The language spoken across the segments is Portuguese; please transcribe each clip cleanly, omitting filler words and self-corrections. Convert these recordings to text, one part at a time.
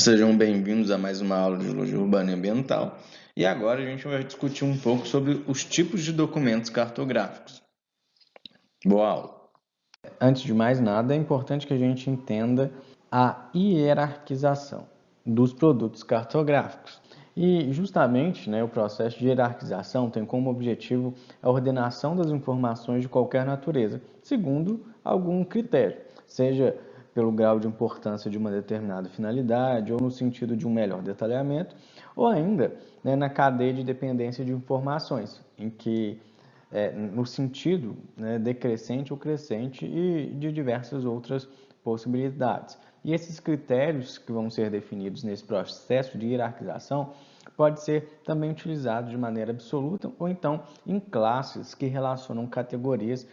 Sejam bem-vindos a mais uma aula de Geologia Urbana e Ambiental. E agora a gente vai discutir um pouco sobre os tipos de documentos cartográficos. Boa aula! Antes de mais nada, é importante que a gente entenda a hierarquização dos produtos cartográficos. E justamente, o processo de hierarquização tem como objetivo a ordenação das informações de qualquer natureza, segundo algum critério, seja pelo grau de importância de uma determinada finalidade, ou no sentido de um melhor detalhamento, ou ainda na cadeia de dependência de informações, em que no sentido decrescente ou crescente e de diversas outras possibilidades. E esses critérios que vão ser definidos nesse processo de hierarquização pode ser também utilizado de maneira absoluta ou então em classes que relacionam categorias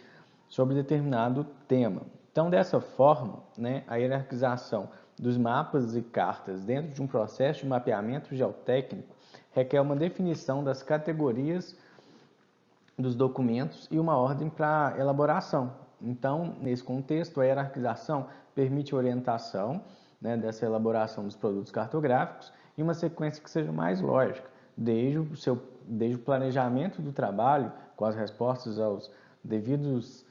sobre determinado tema. Então, dessa forma, a hierarquização dos mapas e cartas dentro de um processo de mapeamento geotécnico requer uma definição das categorias dos documentos e uma ordem para elaboração. Então, nesse contexto, a hierarquização permite orientação dessa elaboração dos produtos cartográficos em uma sequência que seja mais lógica, desde o planejamento do trabalho, com as respostas aos devidos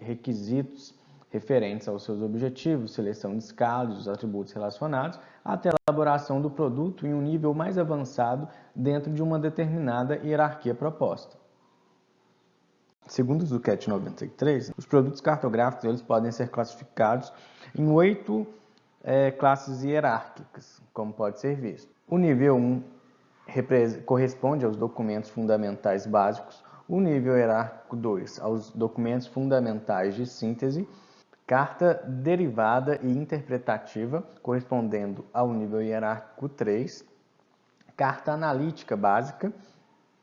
requisitos referentes aos seus objetivos, seleção de escalas, os atributos relacionados, até a elaboração do produto em um nível mais avançado dentro de uma determinada hierarquia proposta. Segundo o Zucchet 93, os produtos cartográficos eles podem ser classificados em 8 classes hierárquicas, como pode ser visto. O nível 1 corresponde aos documentos fundamentais básicos, o nível hierárquico 2 aos documentos fundamentais de síntese, carta derivada e interpretativa, correspondendo ao nível hierárquico 3, carta analítica básica,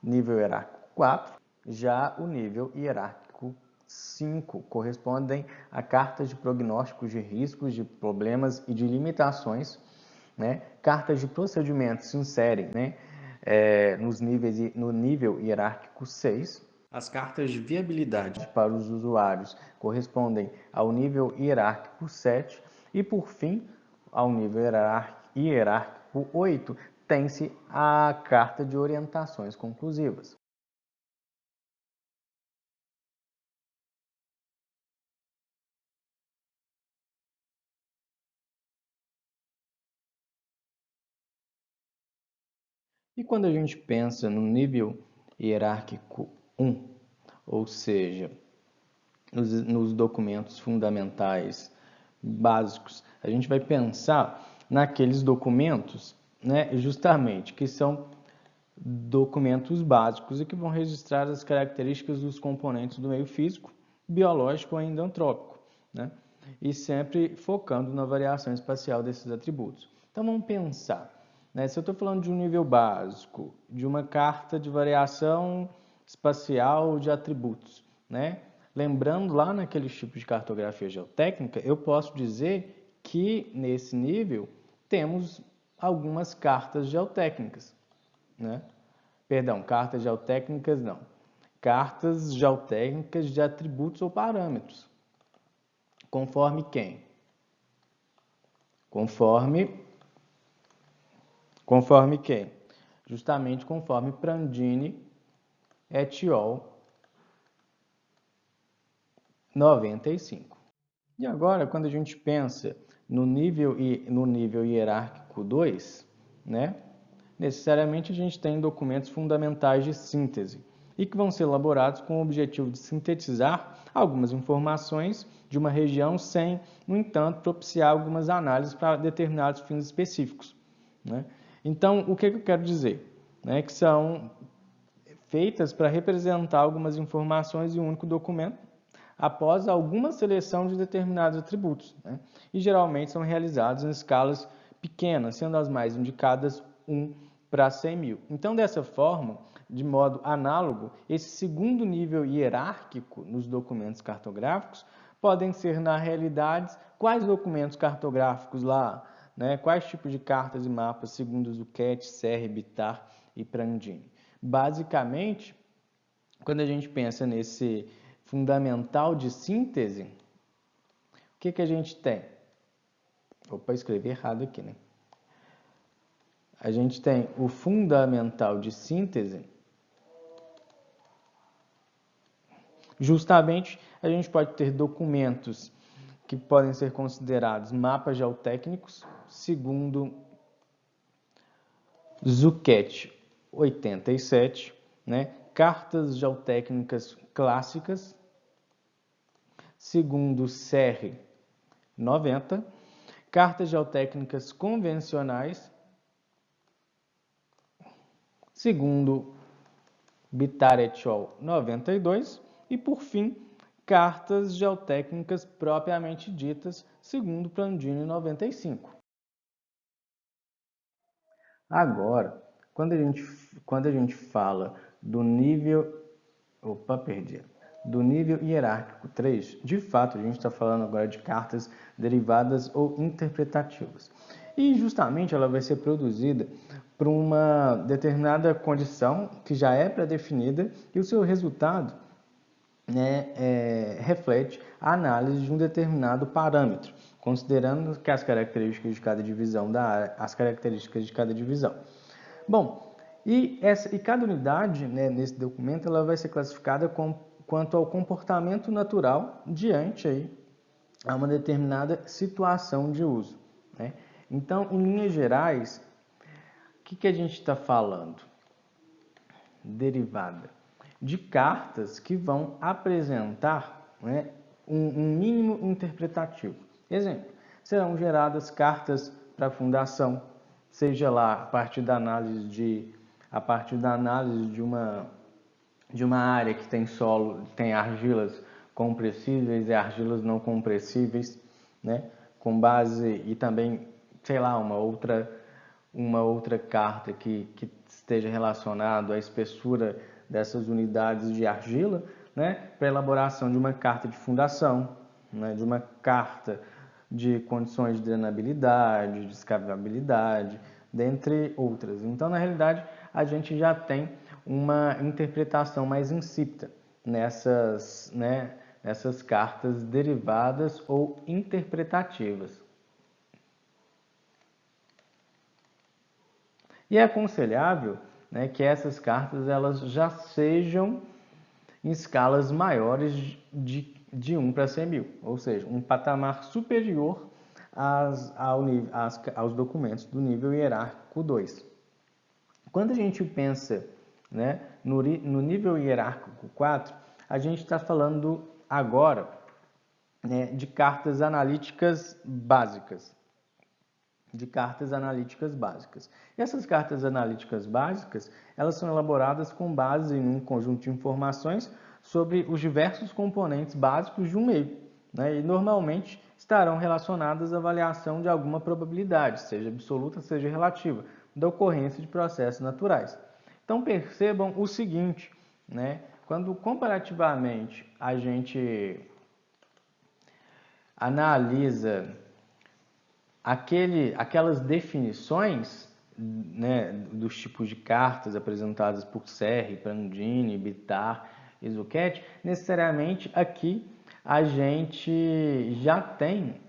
nível hierárquico 4, já o nível hierárquico 5 correspondem a cartas de prognósticos de riscos, de problemas e de limitações. Cartas de procedimentos se inserem no nível hierárquico 6. As cartas de viabilidade para os usuários correspondem ao nível hierárquico 7. E, por fim, ao nível hierárquico 8, tem-se a carta de orientações conclusivas. E quando a gente pensa no nível hierárquico 1, ou seja, nos documentos fundamentais básicos, a gente vai pensar naqueles documentos, justamente, que são documentos básicos e que vão registrar as características dos componentes do meio físico, biológico ou ainda antrópico, e sempre focando na variação espacial desses atributos. Então, vamos pensar. Se eu estou falando de um nível básico, de uma carta de variação espacial de atributos, lembrando lá naqueles tipos de cartografia geotécnica, eu posso dizer que nesse nível temos algumas cartas geotécnicas. Perdão, cartas geotécnicas não. Cartas geotécnicas de atributos ou parâmetros. Conforme quem? Conforme quem? Justamente conforme Prandini et al. 95. E agora, quando a gente pensa no nível hierárquico 2, necessariamente a gente tem documentos fundamentais de síntese e que vão ser elaborados com o objetivo de sintetizar algumas informações de uma região sem, no entanto, propiciar algumas análises para determinados fins específicos. Então, o que eu quero dizer? Que são feitas para representar algumas informações em um único documento após alguma seleção de determinados atributos. E geralmente são realizados em escalas pequenas, sendo as mais indicadas 1 para 100 mil. Então, dessa forma, de modo análogo, esse segundo nível hierárquico nos documentos cartográficos podem ser, na realidade, quais documentos cartográficos lá, quais tipos de cartas e mapas, segundo Zucchet, Serre, Bittar e Prandini. Basicamente, quando a gente pensa nesse fundamental de síntese, o que a gente tem? Opa, escrevi errado aqui, a gente tem o fundamental de síntese. Justamente, a gente pode ter documentos que podem ser considerados mapas geotécnicos, segundo Zucchet 87, né? Cartas geotécnicas clássicas, segundo Serre 90, cartas geotécnicas convencionais, segundo Bitar et al. 92, e por fim, cartas geotécnicas propriamente ditas, segundo Plandini 95. Agora, quando a gente fala do nível... do nível hierárquico 3, de fato, a gente está falando agora de cartas derivadas ou interpretativas. E justamente ela vai ser produzida por uma determinada condição que já é pré-definida e o seu resultado, né, reflete a análise de um determinado parâmetro, considerando que as características de cada divisão da área, as características de cada divisão. Bom, e cada unidade, né, nesse documento ela vai ser classificada quanto ao comportamento natural diante a uma determinada situação de uso, né? Então, em linhas gerais, o que a gente está falando? Derivada de cartas que vão apresentar, né, um mínimo interpretativo. Exemplo, serão geradas cartas para fundação, seja lá a partir da análise de uma área que tem solo, tem argilas compressíveis e argilas não compressíveis, né? Com base e também, sei lá, uma outra carta que esteja relacionada à espessura dessas unidades de argila, né? Para elaboração de uma carta de fundação, né? De uma carta de condições de drenabilidade, de escavabilidade, dentre outras. Então, na realidade, a gente já tem uma interpretação mais insípida nessas cartas derivadas ou interpretativas. E é aconselhável, né, que essas cartas elas já sejam em escalas maiores de 1 para 100.000, ou seja, um patamar superior aos documentos do nível hierárquico 2. Quando a gente pensa, né, no nível hierárquico 4, a gente está falando agora, né, de cartas analíticas básicas. E essas cartas analíticas básicas, elas são elaboradas com base em um conjunto de informações sobre os diversos componentes básicos de um meio, né, e normalmente estarão relacionadas à avaliação de alguma probabilidade, seja absoluta, seja relativa, da ocorrência de processos naturais. Então percebam o seguinte, né, quando comparativamente a gente analisa aquelas definições, né, dos tipos de cartas apresentadas por Serre, Plandini, Bitar e Zucchet, necessariamente aqui a gente já tem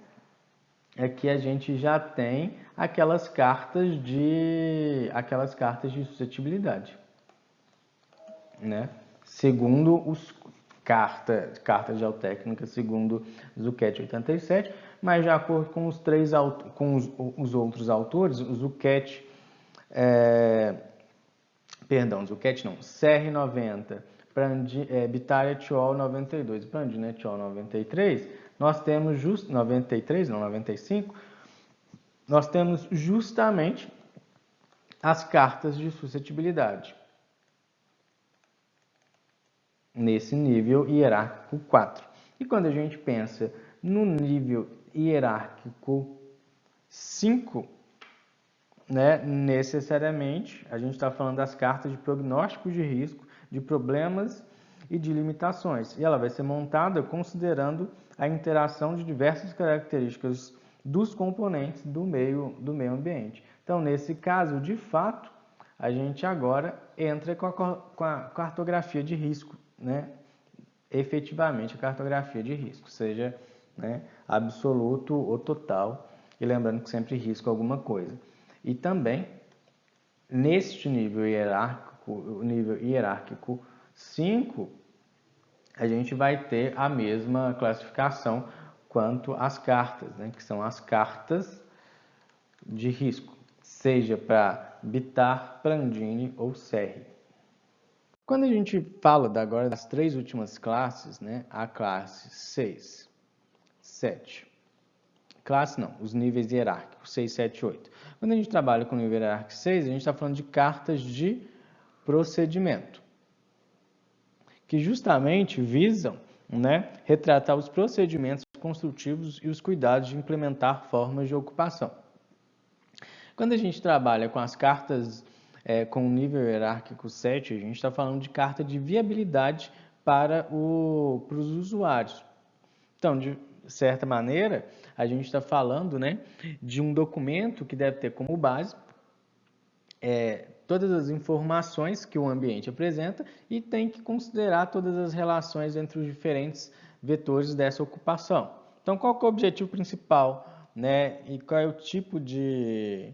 aquelas cartas de suscetibilidade, né? Segundo carta geotécnica, segundo Zucchet 87, mas de acordo com os outros autores, o Zucchet, Serre 90, Bitar et al. 92, Plandini et al. 93, nós temos 95, nós temos justamente as cartas de suscetibilidade nesse nível hierárquico 4. E quando a gente pensa no nível hierárquico 5, né, necessariamente a gente está falando das cartas de prognóstico de risco, de problemas e de limitações. E ela vai ser montada considerando a interação de diversas características dos componentes do meio ambiente. Então, nesse caso, de fato, a gente agora entra com a cartografia de risco, né? Efetivamente a cartografia de risco, seja, né, absoluto ou total, e lembrando que sempre risco alguma coisa. E também neste nível hierárquico, o nível hierárquico 5, a gente vai ter a mesma classificação quanto às cartas, né, que são as cartas de risco, seja para Bitar, Prandtl ou Serre. Quando a gente fala agora das três últimas classes, né, a classe 6, 7, classe não, os níveis hierárquicos, 6, 7, 8. Quando a gente trabalha com o nível hierárquico 6, a gente está falando de cartas de procedimento, que justamente visam, né, retratar os procedimentos construtivos e os cuidados de implementar formas de ocupação. Quando a gente trabalha com as cartas com o nível hierárquico 7, a gente está falando de carta de viabilidade para os usuários. Então, de certa maneira, a gente está falando, né, de um documento que deve ter como base todas as informações que o ambiente apresenta e tem que considerar todas as relações entre os diferentes vetores dessa ocupação. Então, qual que é o objetivo principal, né, e qual é o tipo de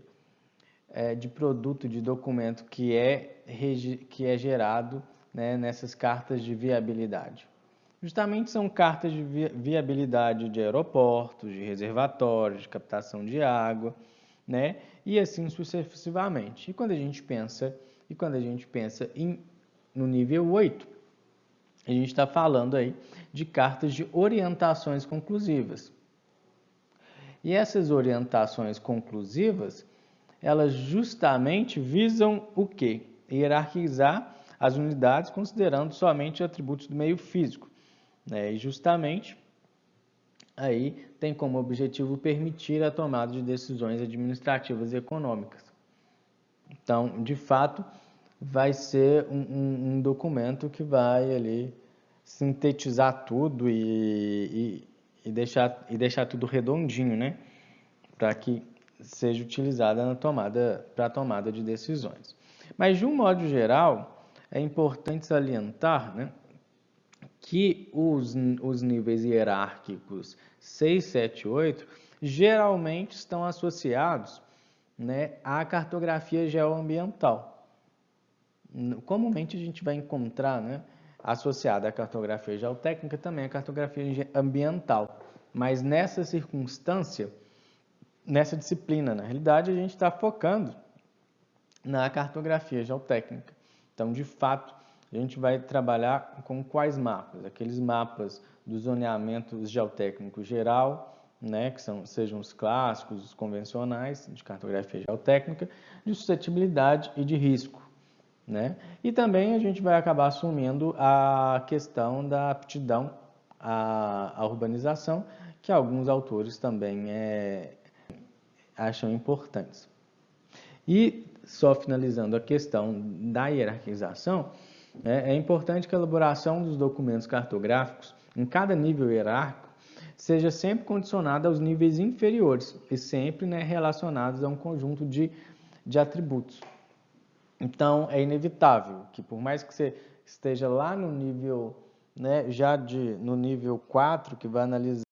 produto, de documento que é gerado, né, nessas cartas de viabilidade? Justamente são cartas de viabilidade de aeroportos, de reservatórios, de captação de água, né? E assim sucessivamente. E quando a gente pensa no nível 8, a gente está falando aí de cartas de orientações conclusivas. E essas orientações conclusivas, elas justamente visam o quê? Hierarquizar as unidades considerando somente atributos do meio físico. E justamente aí tem como objetivo permitir a tomada de decisões administrativas e econômicas. Então, de fato, vai ser um documento que vai ali sintetizar tudo e deixar tudo redondinho, né? Para que seja utilizada para a tomada de decisões. Mas, de um modo geral, é importante salientar, né, que os níveis hierárquicos 6, 7 e 8 geralmente estão associados, né, à cartografia geoambiental. Comumente a gente vai encontrar, né, associada à cartografia geotécnica também a cartografia ambiental. Mas nessa circunstância, nessa disciplina, na realidade, a gente está focando na cartografia geotécnica. Então, de fato, a gente vai trabalhar com quais mapas? Aqueles mapas do zoneamento geotécnico geral, né, que sejam os clássicos, os convencionais de cartografia geotécnica, de suscetibilidade e de risco, né? E também a gente vai acabar assumindo a questão da aptidão à urbanização, que alguns autores também acham importantes. E só finalizando a questão da hierarquização, é importante que a elaboração dos documentos cartográficos em cada nível hierárquico seja sempre condicionada aos níveis inferiores e sempre, né, relacionados a um conjunto de atributos. Então, é inevitável que, por mais que você esteja lá no nível, né, no nível 4, que vai analisar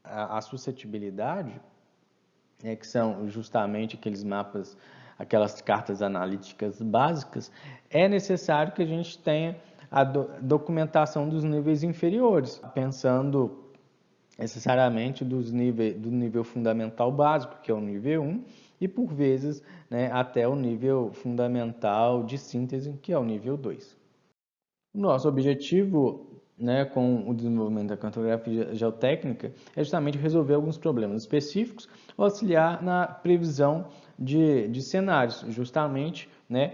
a suscetibilidade, que são justamente aqueles mapas, aquelas cartas analíticas básicas, é necessário que a gente tenha a documentação dos níveis inferiores, pensando necessariamente do nível fundamental básico, que é o nível 1, e por vezes, né, até o nível fundamental de síntese, que é o nível 2. O nosso objetivo, né, com o desenvolvimento da cartografia geotécnica é justamente resolver alguns problemas específicos, auxiliar na previsão de cenários, justamente, né,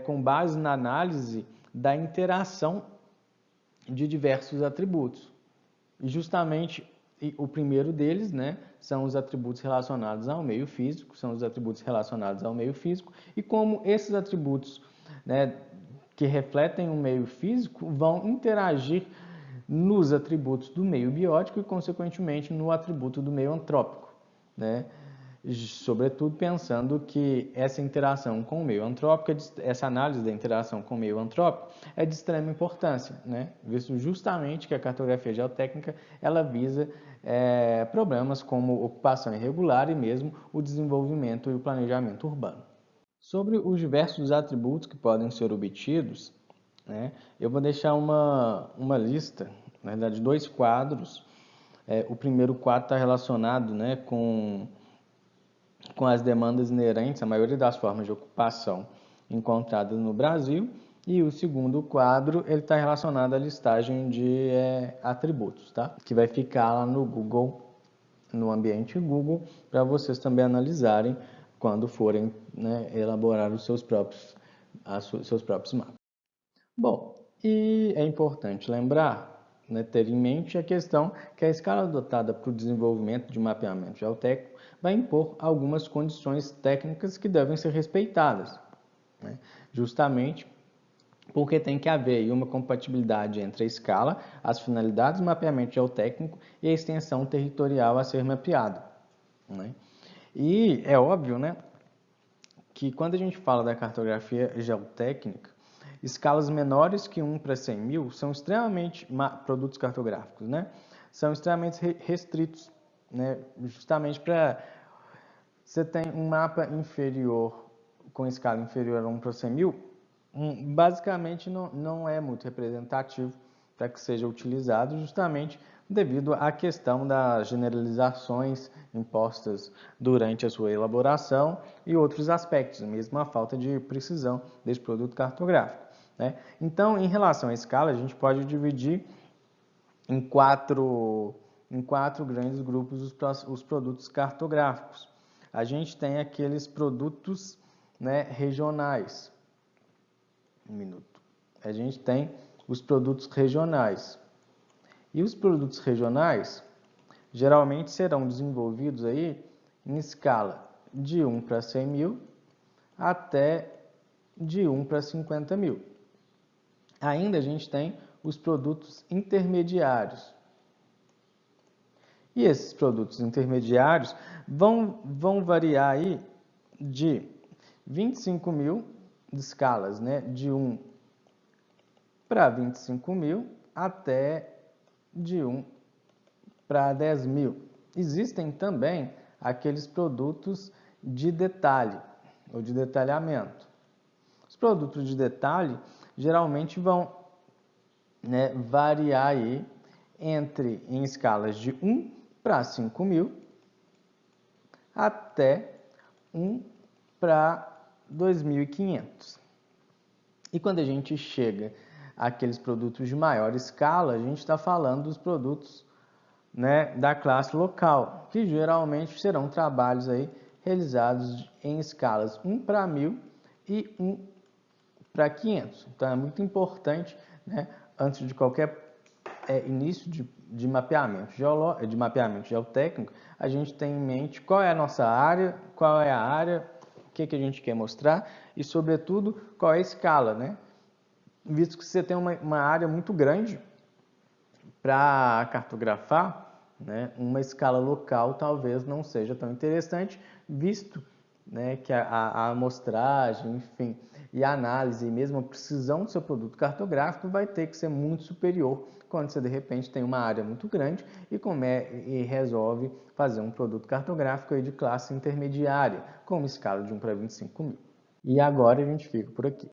com base na análise da interação de diversos atributos. E justamente o primeiro deles, né, são os atributos relacionados ao meio físico, e como esses atributos, né, que refletem o meio físico vão interagir nos atributos do meio biótico e, consequentemente, no atributo do meio antrópico, né? Sobretudo pensando que essa interação com o meio antrópico, essa análise da interação com o meio antrópico é de extrema importância, né? Visto justamente que a cartografia geotécnica ela visa problemas como ocupação irregular e mesmo o desenvolvimento e o planejamento urbano. Sobre os diversos atributos que podem ser obtidos, né, eu vou deixar uma lista, na verdade, 2 quadros. O primeiro quadro está relacionado, né, com as demandas inerentes à maioria das formas de ocupação encontradas no Brasil, e o segundo quadro ele está relacionado à listagem de atributos, tá? Que vai ficar lá no Google, no ambiente Google, para vocês também analisarem quando forem, né, elaborar os seus próprios mapas. Bom, e é importante lembrar, né, ter em mente a questão que a escala adotada para o desenvolvimento de mapeamento geotécnico vai impor algumas condições técnicas que devem ser respeitadas, né, justamente porque tem que haver aí uma compatibilidade entre a escala, as finalidades do mapeamento geotécnico e a extensão territorial a ser mapeada, né? E é óbvio, né, que quando a gente fala da cartografia geotécnica, escalas menores que 1 para 100 mil são extremamente, produtos cartográficos, né? São extremamente restritos, né? Justamente para você tem um mapa inferior, com escala inferior a 1 para 100 mil, basicamente não é muito representativo para que seja utilizado, justamente devido à questão das generalizações impostas durante a sua elaboração e outros aspectos, mesmo a falta de precisão desse produto cartográfico, né? Então, em relação à escala, a gente pode dividir em quatro grandes grupos os produtos cartográficos. A gente tem aqueles produtos, né, regionais. Um minuto. A gente tem os produtos regionais. E os produtos regionais geralmente serão desenvolvidos aí em escala de 1 para 100 mil até de 1 para 50 mil. Ainda a gente tem os produtos intermediários. E esses produtos intermediários vão variar aí de 25 mil de escalas, né, de 1 para 25 mil até de 1 para 10 mil. Existem também aqueles produtos de detalhe ou de detalhamento. Os produtos de detalhe geralmente vão, né, variar aí em escalas de 1 para 5 mil até 1 para 2.500. E quando a gente chega àqueles produtos de maior escala, a gente está falando dos produtos, né, da classe local, que geralmente serão trabalhos aí realizados em escalas 1 para 1.000 e 1 para 500. Então é muito importante, né, antes de qualquer início de mapeamento geotécnico, a gente tem em mente qual é a nossa área, qual é a área, o que a gente quer mostrar e, sobretudo, qual é a escala, né? Visto que você tem uma área muito grande para cartografar, né, uma escala local talvez não seja tão interessante, visto, né, que a amostragem, enfim, e a análise e mesmo a precisão do seu produto cartográfico vai ter que ser muito superior quando você de repente tem uma área muito grande e resolve fazer um produto cartográfico aí de classe intermediária, com uma escala de 1 para 25 mil. E agora a gente fica por aqui.